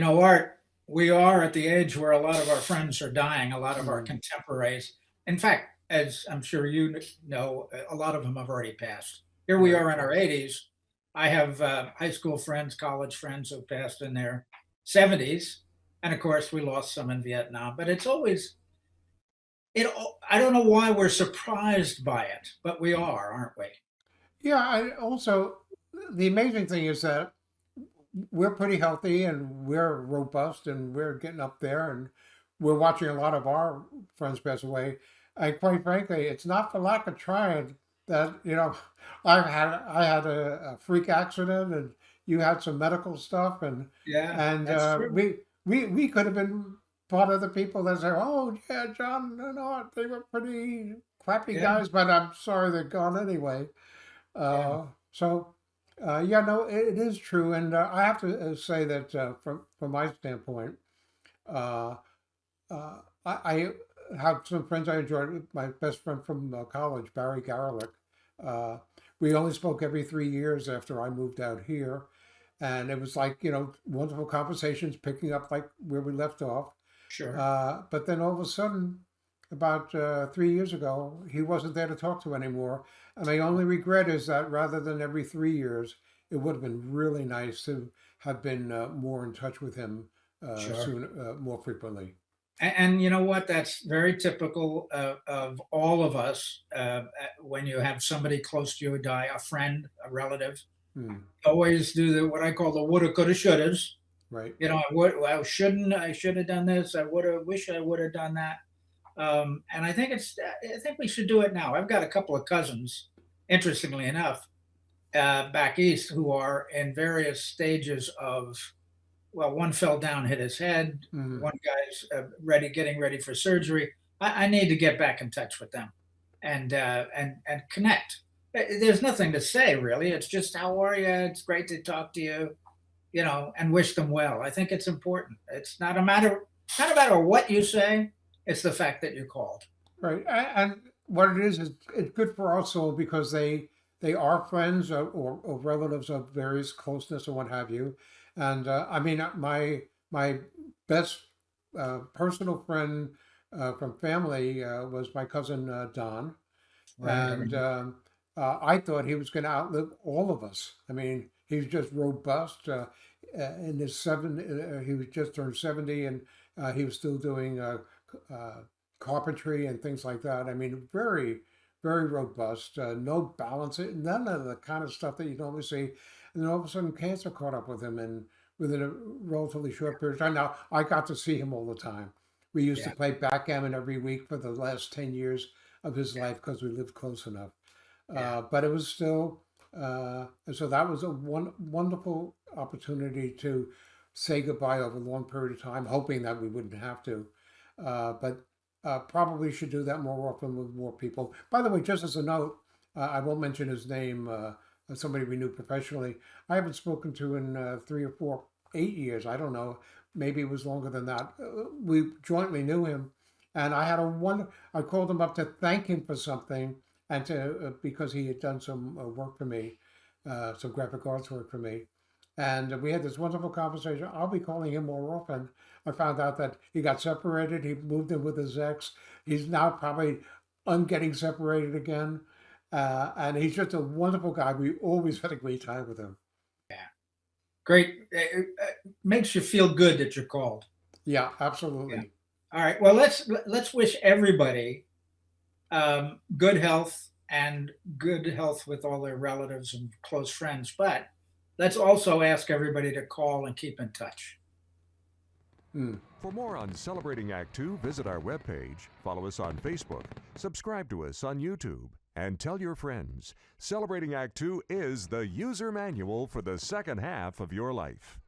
Art, we are at the age where a lot of our friends are dying, a lot of our Mm, contemporaries. In fact, as I'm sure know, a lot of them have already passed. Here we right. are in our 80s. I have high school friends, college friends who passed in their 70s. And of course, we lost some in Vietnam, but it's always, I don't know why we're surprised by it, but we are, aren't we? Yeah, I also the amazing thing is that we're pretty healthy and we're robust and we're getting up there and we're watching a lot of our friends pass away. And quite frankly, it's not for lack of trying that, I had a freak accident and you had some medical stuff Yeah, and that's true. we could have been part of the people that say, oh yeah, John and Art, they were pretty crappy Yeah, guys, but I'm sorry they're gone anyway. yeah. Yeah, no, it is true, and I have to say that from my standpoint, uh, I have some friends I enjoyed. My best friend from college, Barry Garlick. Uh, we only spoke every 3 years after I moved out here, and it was like wonderful conversations, picking up like where we left off. Sure. But then all of a sudden, about 3 years ago, he wasn't there to talk to anymore. And my only regret is that rather than every 3 years, it would have been really nice to have been more in touch with him Sure. more frequently. And you know what? That's very typical of all of us. When you have somebody close to you die, a friend, a relative, Hmm, always do what I call the woulda, coulda, shouldas. right. I shouldn't, I should have done this. I would have, wish I would have done that. And I think we should do it now. I've got a couple of cousins, interestingly enough, back east who are in various stages of, well, one fell down, hit his head. Hmm. One guy's getting ready for surgery. I need to get back in touch with them and connect. There's nothing to say really. It's just how are you? It's great to talk to you, and wish them well. I think it's important. It's not a matter what you say. It's the fact that you called. Right. And what it is it's good for us all because they are friends or relatives of various closeness or what have you. And I mean, my best personal friend from family was my cousin Don, Right. I and remember. I thought he was going to outlive all of us. I mean, he's just robust. In his he was just turned 70, and he was still doing uh, carpentry and things like that. I mean, very, very robust. No balance, none of the kind of stuff that you normally see. And then all of a sudden, cancer caught up with him, and within a relatively short period of time. Now, I got to see him all the time. We used to Yeah. play backgammon every week for the last 10 years of his life because we lived close enough. Yeah. But it was still, and so that was a wonderful opportunity to say goodbye over a long period of time, hoping that we wouldn't have to. But probably should do that more often with more people. By the way, just as a note, I won't mention his name, somebody we knew professionally. I haven't spoken to in 3 or 4, 8 years. I don't know. Maybe it was longer than that. We jointly knew him. And I had a one. I called him up to thank him for something, and to because he had done some work for me, some graphic arts work for me, and we had this wonderful conversation. I'll be calling him more often. I found out that he got separated. He moved in with his ex. He's now probably getting separated again, and he's just a wonderful guy. We always had a great time with him. Yeah. Great. Makes you feel good that you're called. Yeah, Yeah. absolutely. All right. Well, let's wish everybody good health and good health with all their relatives and close friends. But let's also ask everybody to call and keep in touch. Mm. For more on Celebrating Act Two, visit our webpage, follow us on Facebook, subscribe to us on YouTube, and tell your friends. Celebrating Act Two is the user manual for the second half of your life.